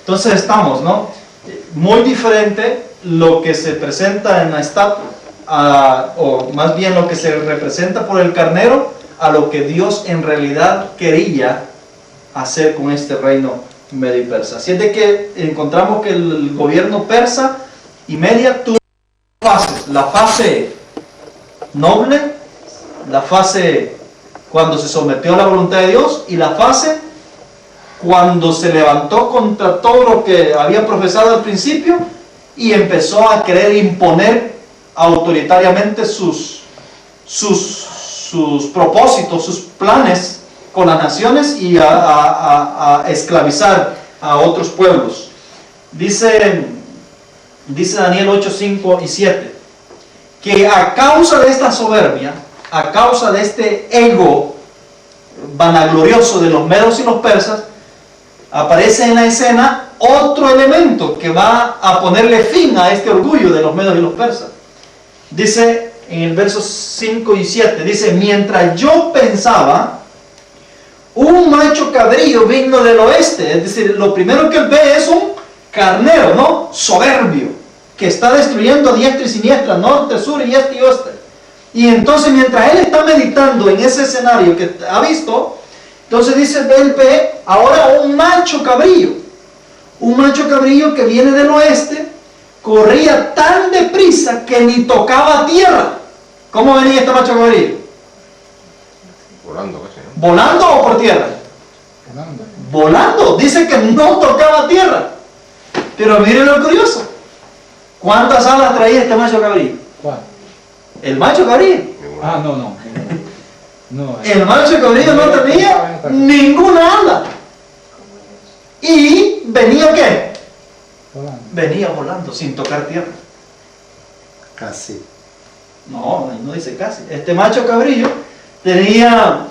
Entonces estamos, ¿no? Muy diferente lo que se presenta en la estatua, o más bien lo que se representa por el carnero, a lo que Dios en realidad quería hacer con este reino medio persa. Así es de que encontramos que el gobierno persa y media tuvo fases: la fase noble, la fase cuando se sometió a la voluntad de Dios, y la fase cuando se levantó contra todo lo que había profesado al principio y empezó a querer imponer autoritariamente sus propósitos, sus planes con las naciones, y a esclavizar a otros pueblos. Dice Daniel 8, 5 y 7, que a causa de esta soberbia, a causa de este ego vanaglorioso de los medos y los persas, aparece en la escena otro elemento que va a ponerle fin a este orgullo de los medos y los persas. Dice en el verso 5 y 7, dice: mientras yo pensaba, un macho cabrío vino del oeste. Es decir, lo primero que él ve es un carnero, ¿no? Soberbio, que está destruyendo a diestra y siniestra, norte, sur y este y oeste. Y entonces, mientras él está meditando en ese escenario que ha visto, entonces dice, él ve ahora un macho cabrío que viene del oeste, corría tan deprisa que ni tocaba tierra. ¿Cómo venía este macho cabrío? Volando, casi, ¿no? ¿Volando o por tierra? Volando. Volando, dice que no tocaba tierra. Pero miren lo curioso, ¿cuántas alas traía este macho cabrío? ¿Cuál? El macho cabrío. Ah, no. No, El macho cabrío no tenía ninguna ala. ¿Y venía qué? volando. Venía volando sin tocar tierra. Casi. No dice casi. Este macho cabrillo tenía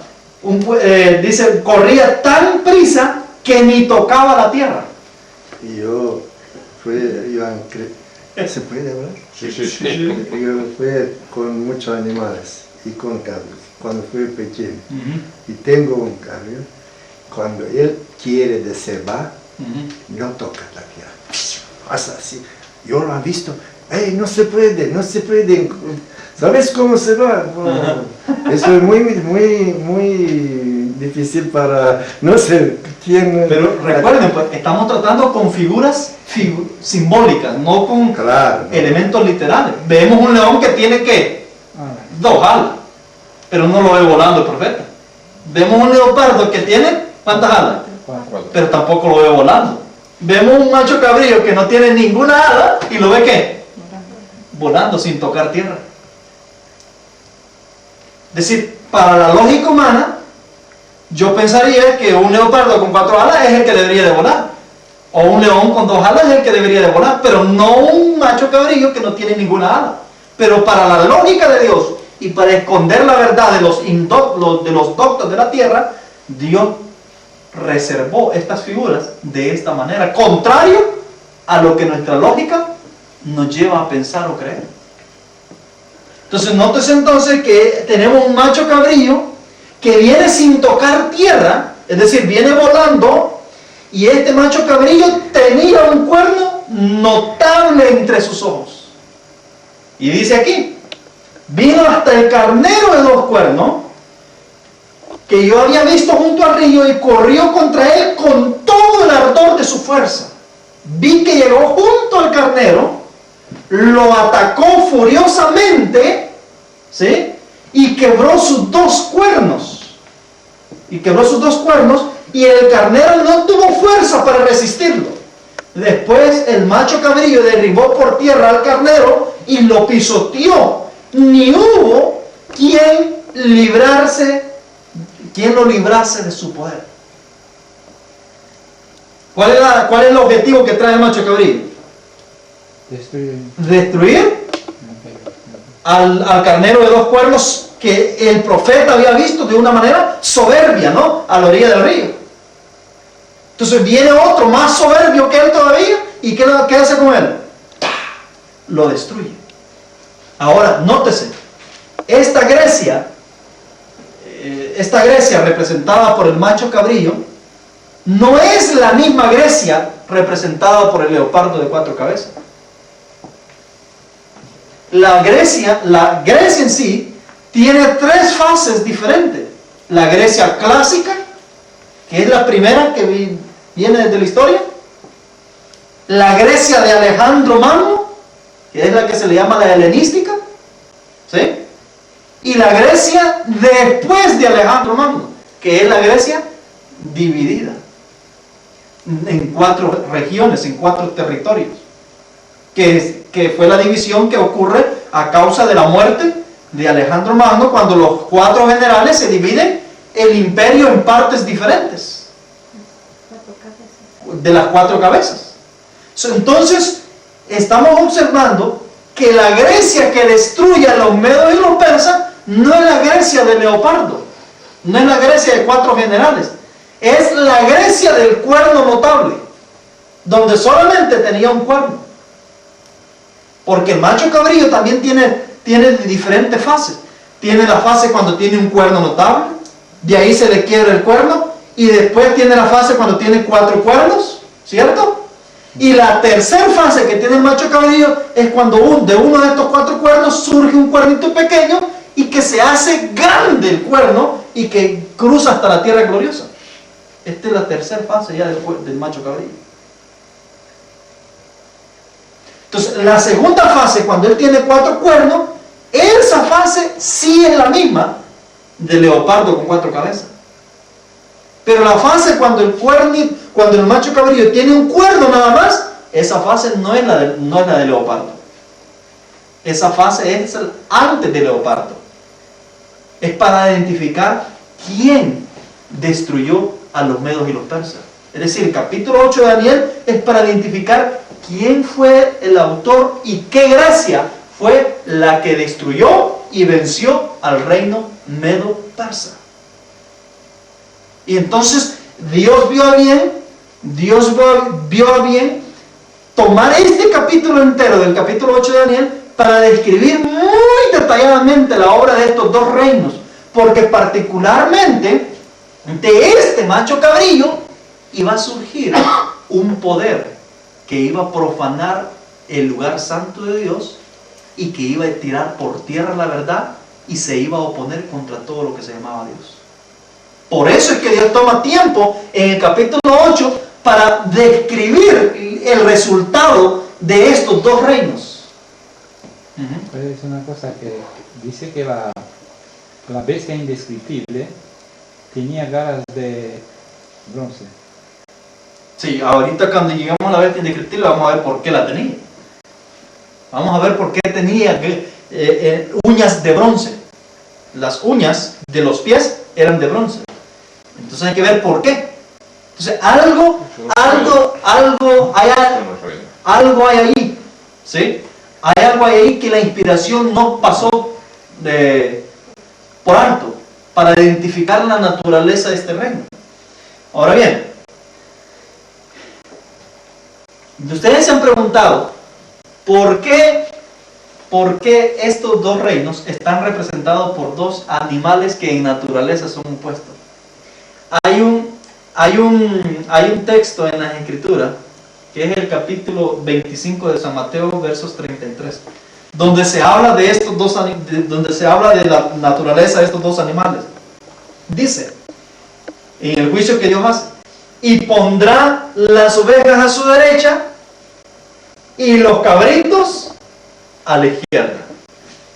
dice, corría tan prisa que ni tocaba la tierra. Y ¿se puede hablar? Sí. Yo fui con muchos animales y con caballos cuando fui pequeño. Y tengo un caballo, cuando él quiere deservar, no toca la tierra. Pasa así. Yo lo he visto. No se puede. ¿Sabes cómo se va? Eso es muy difícil para, no sé quién. Pero recuerden, pues, estamos tratando con figuras simbólicas, no con elementos literales. Vemos un león que tiene ¿qué? 2 alas, pero no lo ve volando el profeta. Vemos un leopardo que tiene ¿cuántas alas? 4. Pero tampoco lo ve volando. Vemos un macho cabrío que no tiene ninguna ala y lo ve ¿qué? Volando sin tocar tierra. Es decir, para la lógica humana, yo pensaría que un leopardo con 4 alas es el que debería de volar, o un león con 2 alas es el que debería de volar, pero no un macho cabrío que no tiene ninguna ala. Pero para la lógica de Dios y para esconder la verdad de los doctos de la tierra, Dios reservó estas figuras de esta manera, contrario a lo que nuestra lógica nos lleva a pensar o creer. Entonces, nótese entonces que tenemos un macho cabrío que viene sin tocar tierra, es decir, viene volando, y este macho cabrío tenía un cuerno notable entre sus ojos. Y dice aquí, vino hasta el carnero de 2 cuernos, que yo había visto junto al río, y corrió contra él con todo el ardor de su fuerza. Vi que llegó junto al carnero, lo atacó furiosamente, ¿sí? Y quebró sus 2 cuernos. Y el carnero no tuvo fuerza para resistirlo. Después el macho cabrío derribó por tierra al carnero y lo pisoteó. Ni hubo quien lo librase de su poder. ¿Cuál es el objetivo que trae el macho cabrío? Destruir al carnero de 2 cuernos que el profeta había visto de una manera soberbia, ¿no? A la orilla del río. Entonces viene otro más soberbio que él todavía, y ¿qué hace con él? Lo destruye. Ahora, nótese, esta Grecia representada por el macho cabrío, no es la misma Grecia representada por el leopardo de 4 cabezas. La Grecia en sí tiene 3 fases diferentes. La Grecia clásica, que es la primera que viene desde la historia. La Grecia de Alejandro Magno, que es la que se le llama la helenística, ¿sí? Y la Grecia después de Alejandro Magno, que es la Grecia dividida en 4 regiones, en 4 territorios, que fue la división que ocurre a causa de la muerte de Alejandro Magno, cuando los 4 generales se dividen el imperio en partes diferentes de las 4 cabezas. Entonces estamos observando que la Grecia que destruye a los medos y los persas no es la Grecia de Leopardo, no es la Grecia de 4 generales, es la Grecia del cuerno notable, donde solamente tenía un cuerno. Porque el macho cabrío también tiene diferentes fases. Tiene la fase cuando tiene un cuerno notable, de ahí se le quiebra el cuerno, y después tiene la fase cuando tiene 4 cuernos, ¿cierto? Y la tercera fase que tiene el macho cabrío es cuando de uno de estos 4 cuernos surge un cuernito pequeño y que se hace grande el cuerno y que cruza hasta la tierra gloriosa. Esta es la tercera fase ya del macho cabrío. Entonces, la segunda fase, cuando él tiene 4 cuernos, esa fase sí es la misma del leopardo con 4 cabezas. Pero la fase cuando el macho cabrío tiene un cuerno nada más, esa fase no es la de leopardo. Esa fase es antes de leopardo. Es para identificar quién destruyó a los medos y los persas. Es decir, el capítulo 8 de Daniel es para identificar quién fue el autor y qué gracia fue la que destruyó y venció al reino medo-persa. Y entonces Dios vio a bien tomar este capítulo entero del capítulo 8 de Daniel para describir muy detalladamente la obra de estos 2 reinos, porque particularmente de este macho cabrillo iba a surgir un poder que iba a profanar el lugar santo de Dios y que iba a tirar por tierra la verdad y se iba a oponer contra todo lo que se llamaba Dios. Por eso es que Dios toma tiempo en el capítulo 8 para describir el resultado de estos 2 reinos. Es una cosa que dice que la bestia indescriptible tenía garras de bronce. Sí, ahorita cuando lleguemos a la bestia indescriptible vamos a ver por qué la tenía. Vamos a ver por qué tenía uñas de bronce. Las uñas de los pies eran de bronce. Entonces hay que ver por qué. Entonces algo hay ahí, ¿sí? Hay algo ahí que la inspiración no pasó por alto para identificar la naturaleza de este reino. Ahora bien, ustedes se han preguntado ¿por qué estos 2 reinos están representados por 2 animales que en naturaleza son opuestos? Hay un texto en las Escrituras, que es el capítulo 25 de San Mateo, versos 33, donde se habla de donde se habla de la naturaleza de estos 2 animales. Dice, en el juicio que Dios hace, y pondrá las ovejas a su derecha y los cabritos a la izquierda.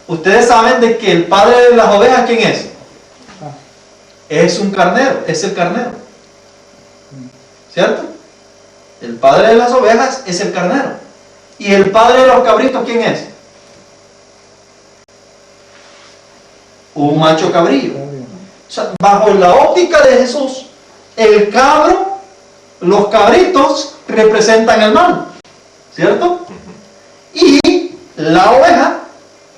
Ustedes saben de que el padre de las ovejas, ¿quién es? Es un carnero, es el carnero, ¿cierto? El padre de las ovejas es el carnero. ¿Y el padre de los cabritos quién es? Un macho cabrillo. O sea, bajo la óptica de Jesús, el cabro, los cabritos representan el mal, ¿cierto? Y la oveja,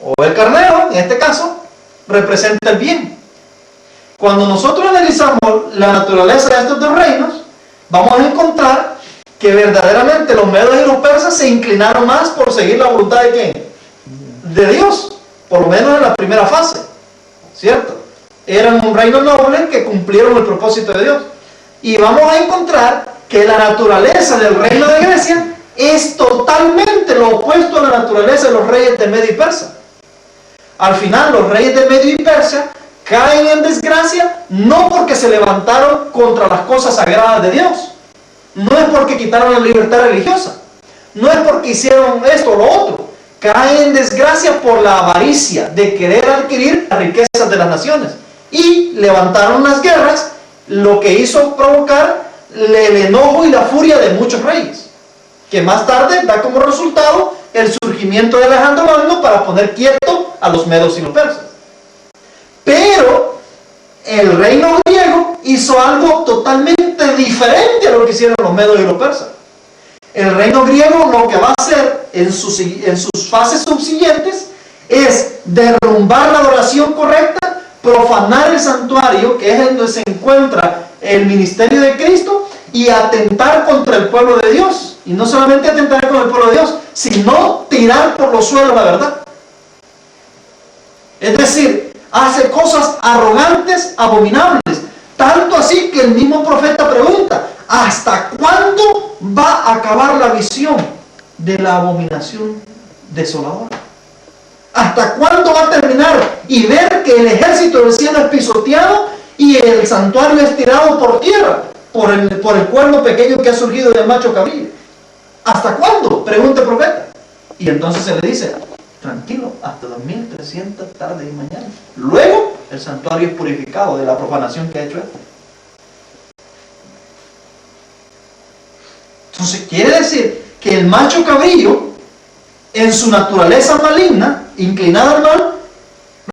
o el carnero, en este caso, representa el bien. Cuando nosotros analizamos la naturaleza de estos 2 reinos, vamos a encontrar que verdaderamente los medos y los persas se inclinaron más por seguir la voluntad de ¿quién? De Dios, por lo menos en la primera fase, ¿cierto? Eran un reino noble que cumplieron el propósito de Dios. Y vamos a encontrar que la naturaleza del reino de Grecia es totalmente lo opuesto a la naturaleza de los reyes de Medio y Persia. Al final, los reyes de Medio y Persia caen en desgracia no porque se levantaron contra las cosas sagradas de Dios, no es porque quitaron la libertad religiosa, no es porque hicieron esto o lo otro. Caen en desgracia por la avaricia de querer adquirir las riquezas de las naciones y levantaron las guerras, lo que hizo provocar el enojo y la furia de muchos reyes, que más tarde da como resultado el surgimiento de Alejandro Magno para poner quieto a los medos y los persas. Pero el reino griego hizo algo totalmente diferente a lo que hicieron los medos y los persas. El reino griego lo que va a hacer en sus fases subsiguientes es derrumbar la adoración correcta, profanar el santuario, que es donde se encuentra el ministerio de Cristo, y atentar contra el pueblo de Dios. Y no solamente atentar contra el pueblo de Dios, sino tirar por los suelos la verdad. Es decir, hace cosas arrogantes, abominables. Tanto así que el mismo profeta pregunta, ¿hasta cuándo va a acabar la visión de la abominación desoladora? ¿Hasta cuándo va a terminar? Y ver que el ejército del cielo es pisoteado y el santuario es tirado por tierra por el cuerno pequeño que ha surgido del macho cabrillo. ¿Hasta cuándo? Pregunta el profeta. Y entonces se le dice, tranquilo, hasta 2300 tardes y mañana. Luego el santuario es purificado de la profanación que ha hecho él. Entonces quiere decir que el macho cabrillo, en su naturaleza maligna, inclinada al mal,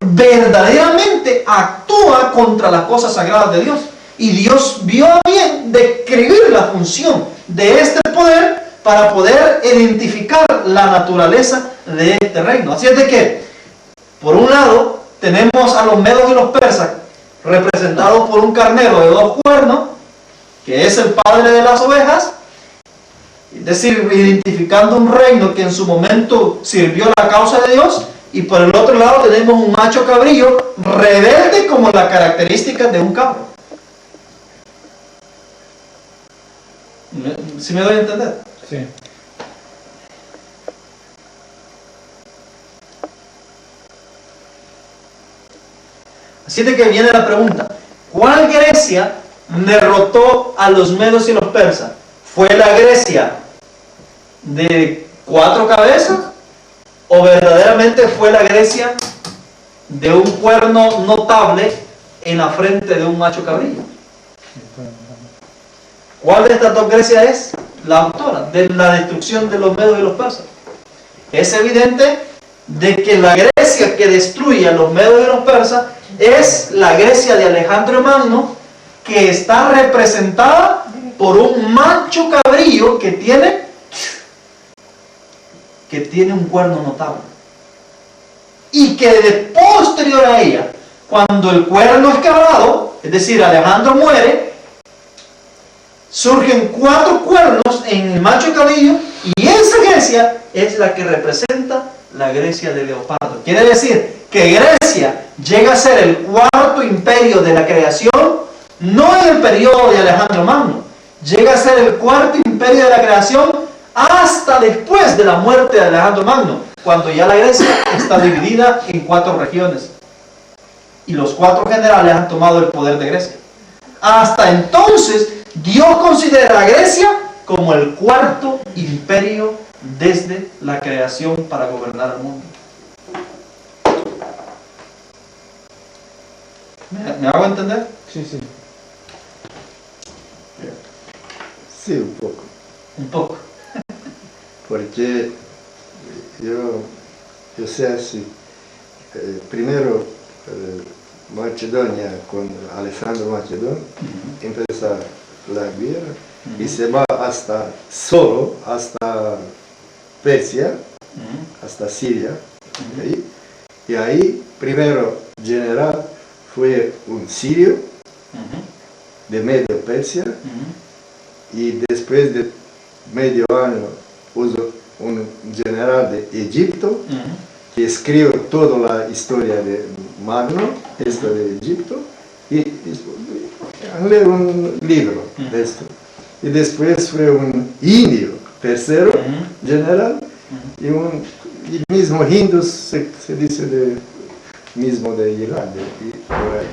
verdaderamente actúa contra las cosas sagradas de Dios. Y Dios vio a bien describir la función de este poder para poder identificar la naturaleza de este reino. Así es de que, por un lado, tenemos a los medos y los persas, representados por un carnero de 2 cuernos, que es el padre de las ovejas, es decir, identificando un reino que en su momento sirvió a la causa de Dios, y por el otro lado tenemos un macho cabrillo rebelde como las características de un cabro. ¿Sí me doy a entender? Sí. Así de que viene la pregunta, ¿cuál Grecia derrotó a los medos y los persas? ¿Fue la Grecia de 4 cabezas? ¿O verdaderamente fue la Grecia de un cuerno notable en la frente de un macho cabrillo? ¿Cuál de estas 2 Grecias es la autora de la destrucción de los medos y los persas? Es evidente de que la Grecia que destruye a los medos y los persas es la Grecia de Alejandro Magno, que está representada por un macho cabrillo que tiene un cuerno notable. Y que de posterior a ella, cuando el cuerno es quebrado, es decir, Alejandro muere, surgen 4 cuernos en el macho cabrillo, y esa Grecia es la que representa la Grecia de Leopardo. Quiere decir que Grecia llega a ser el 4.º imperio de la creación, no en el periodo de Alejandro Magno, llega a ser el 4.º imperio de la creación hasta después de la muerte de Alejandro Magno, cuando ya la Grecia está dividida en 4 regiones y los 4 generales han tomado el poder de Grecia. Hasta entonces Dios considera a Grecia como el 4.º imperio desde la creación para gobernar el mundo. ¿Me hago entender? Sí, sí. Sí, un poco. Un poco. Porque yo sé así, primero Macedonia con Alejandro Macedón empieza la guerra y se va hasta Persia, hasta Siria, y ahí primero general fue un sirio de medio Persia, y después de medio año puso un general de Egipto que escribió toda la historia de Magno, esto de Egipto, y leer un libro de esto. Y después fue un indio, tercero general, y el mismo hindú se dice mismo de Irán, por ahí.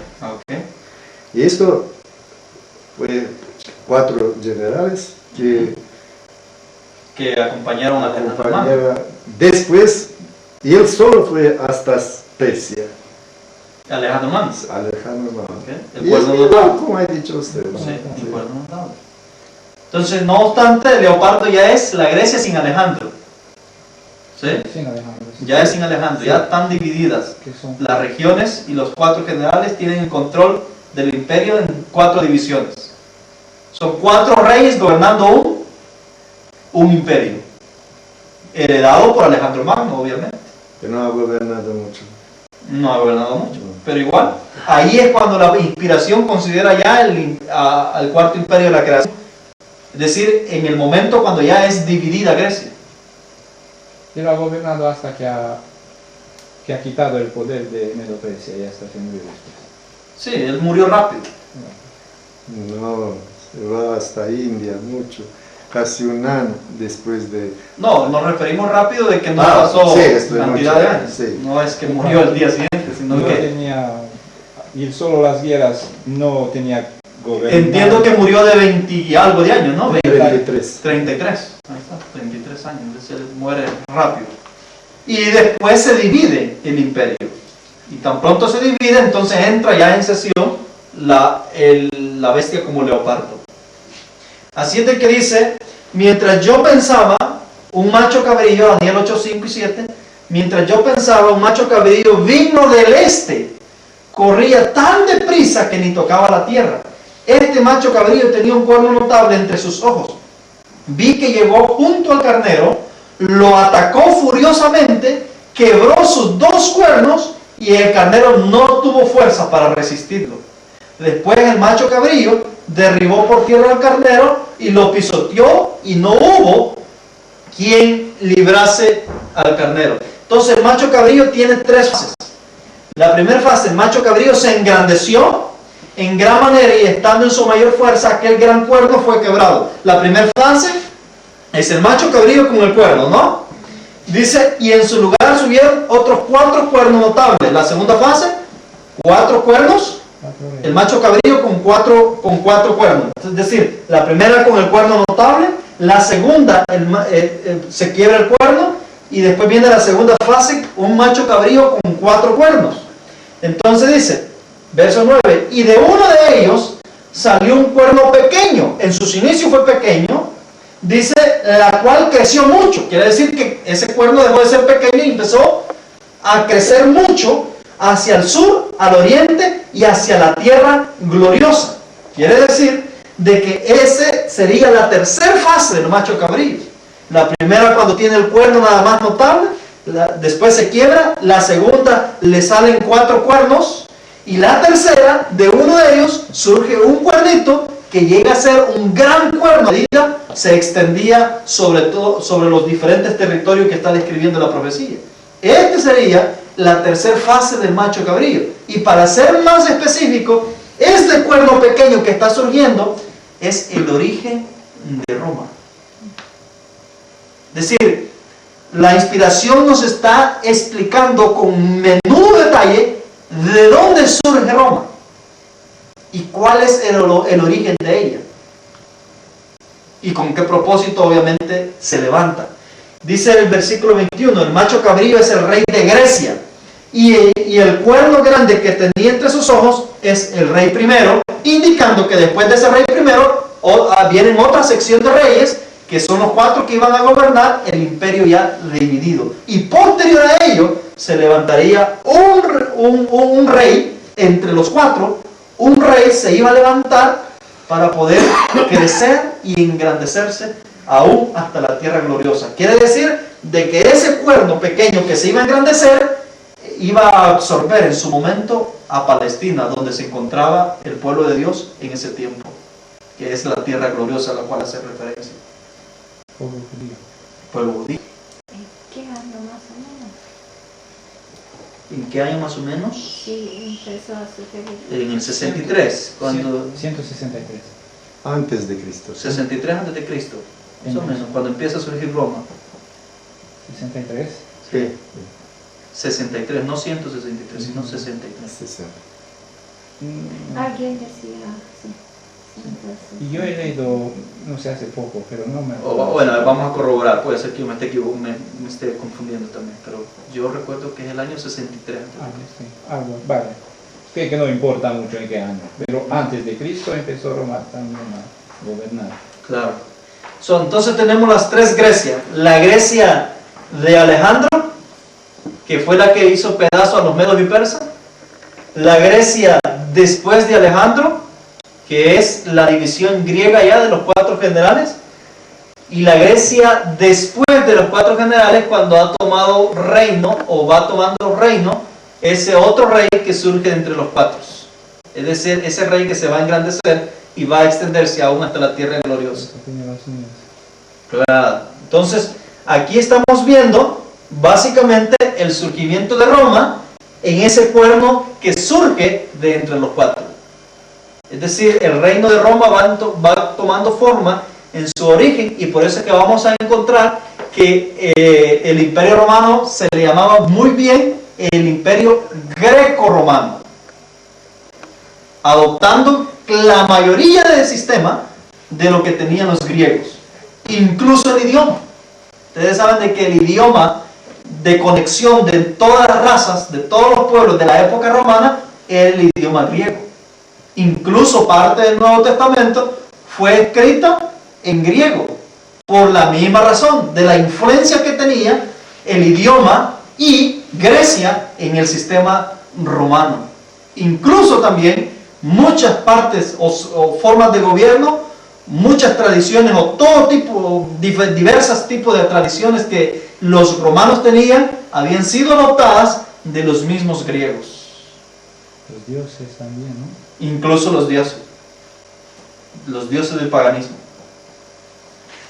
Okay. Y esto fue 4 generales que acompañaron a acompañaron. Después, y él solo fue hasta Persia. Alejandro Magno. Alejandro Magno. Okay. Y es igual, como ha dicho usted. Sí, el cuerno notable. Entonces, no obstante, Leopardo ya es la Grecia sin Alejandro. ¿Sí? Sin Alejandro. Ya es sin Alejandro, ya están divididas. Las regiones y los 4 generales tienen el control del imperio en 4 divisiones. Son 4 reyes gobernando un imperio. Heredado por Alejandro Magno, obviamente. Que no ha gobernado mucho. No ha gobernado mucho, pero igual. Ahí es cuando la inspiración considera ya al 4.º imperio de la creación. Es decir, en el momento cuando ya es dividida Grecia. Él ha gobernado hasta que ha quitado el poder de Medo-Persia y hasta que murió después. Sí, él murió rápido. No, se va hasta India mucho. Casi un año después de... No, nos referimos rápido de que no pasó cantidad de años. Sí. No es que murió el día siguiente, sino No que... tenía, y solo las guerras no tenía gobernado. Entiendo que murió de 20 y algo de años, ¿no? 33. 33. Ahí está, 33 años. Entonces él muere rápido. Y después se divide el imperio. Y tan pronto se divide, entonces entra ya en sesión la bestia como leopardo. Así es de que dice, mientras yo pensaba, un macho cabrillo, Daniel 8, 5 y 7, mientras yo pensaba, un macho cabrillo vino del este, corría tan deprisa que ni tocaba la tierra. Este macho cabrillo tenía un cuerno notable entre sus ojos. Vi que llegó junto al carnero, lo atacó furiosamente, quebró sus 2 cuernos y el carnero no tuvo fuerza para resistirlo. Después el macho cabrillo derribó por tierra al carnero y lo pisoteó y no hubo quien librase al carnero. Entonces el macho cabrillo tiene 3 fases. La primera fase, el macho cabrillo se engrandeció en gran manera y estando en su mayor fuerza, aquel gran cuerno fue quebrado. La primera fase es el macho cabrillo con el cuerno, ¿no? Dice, y en su lugar subieron otros 4 cuernos notables. La segunda fase, 4 cuernos, el macho cabrillo con cuatro cuernos. Es decir, la primera con el cuerno notable, la segunda se quiebra el cuerno y después viene la segunda fase, un macho cabrillo con 4 cuernos. Entonces dice, verso 9, y de uno de ellos salió un cuerno pequeño, en sus inicios fue pequeño, dice, la cual creció mucho. Quiere decir que ese cuerno dejó de ser pequeño y empezó a crecer mucho hacia el sur, al oriente y hacia la tierra gloriosa. Quiere decir de que ese sería la tercera fase del macho cabrillo. La primera cuando tiene el cuerno nada más notable, después se quiebra, la segunda le salen 4 cuernos y la tercera de uno de ellos surge un cuernito que llega a ser un gran cuerno. Se extendía sobre los diferentes territorios que está describiendo la profecía. Este sería la tercera fase del macho cabrillo. Y para ser más específico, este cuerno pequeño que está surgiendo es el origen de Roma. Es decir, la inspiración nos está explicando con menudo detalle de dónde surge Roma y cuál es el origen de ella y con qué propósito obviamente se levanta. Dice el versículo 21, el macho cabrillo es el rey de Grecia y el cuerno grande que tenía entre sus ojos es el rey primero, indicando que después de ese rey primero vienen otra sección de reyes que son los 4 que iban a gobernar el imperio ya dividido. Y posterior a ello se levantaría un rey entre los 4, un rey se iba a levantar para poder crecer y engrandecerse aún hasta la tierra gloriosa. Quiere decir de que ese cuerno pequeño que se iba a engrandecer iba a absorber en su momento a Palestina, donde se encontraba el pueblo de Dios en ese tiempo, que es la tierra gloriosa a la cual hace referencia. Pueblo judío. ¿En qué año más o menos? ¿En qué año más o menos? Sí, empezó a suceder. En el 63, cuando... 163. Antes de Cristo. 63 antes de Cristo, más o menos, cuando empieza a surgir Roma. 63. Sí. 63, no 163, sino 63. 60. Alguien decía, sí. Y yo he leído, no sé, hace poco, pero no me acuerdo. Bueno, vamos a corroborar, puede ser que yo me esté confundiendo también, pero yo recuerdo que es el año 63 antes de Cristo. Sí, algo, vale. Que no importa mucho en qué año, pero antes de Cristo empezó Roma también a gobernar. Claro. Entonces tenemos las tres Grecias. La Grecia de Alejandro, que fue la que hizo pedazo a los medos y persas. La Grecia después de Alejandro, que es la división griega ya de los cuatro generales. Y la Grecia después de los cuatro generales, cuando ha tomado reino o va tomando reino, ese otro rey que surge entre los cuatro. Es decir, ese rey que se va a engrandecer y va a extenderse aún hasta la tierra gloriosa. Claro. Entonces, aquí estamos viendo básicamente el surgimiento de Roma en ese cuerno que surge de entre los cuatro. Es decir, el reino de Roma va tomando forma en su origen, y por eso es que vamos a encontrar que el imperio romano se le llamaba muy bien el imperio greco-romano, adoptando la mayoría del sistema de lo que tenían los griegos, incluso el idioma. Ustedes saben de que el idioma de conexión de todas las razas, de todos los pueblos de la época romana, era el idioma griego. Incluso parte del Nuevo Testamento fue escrita en griego, por la misma razón de la influencia que tenía el idioma y Grecia en el sistema romano. Incluso también muchas partes o formas de gobierno, muchas tradiciones o todo tipo, diversos tipos de tradiciones que los romanos tenían, habían sido adoptadas de los mismos griegos. Los dioses también, ¿no? Incluso los dioses del paganismo.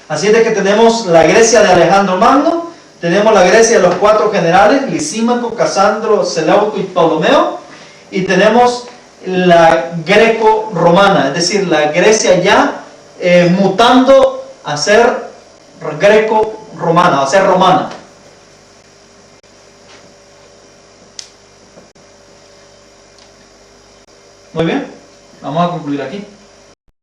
Así es de que tenemos la Grecia de Alejandro Magno, tenemos la Grecia de los cuatro generales, Lisímaco, Casandro, Seleuco y Ptolomeo, y tenemos la greco-romana, es decir, la Grecia ya mutando a ser greco-romana, a ser romana. Muy bien, vamos a concluir aquí.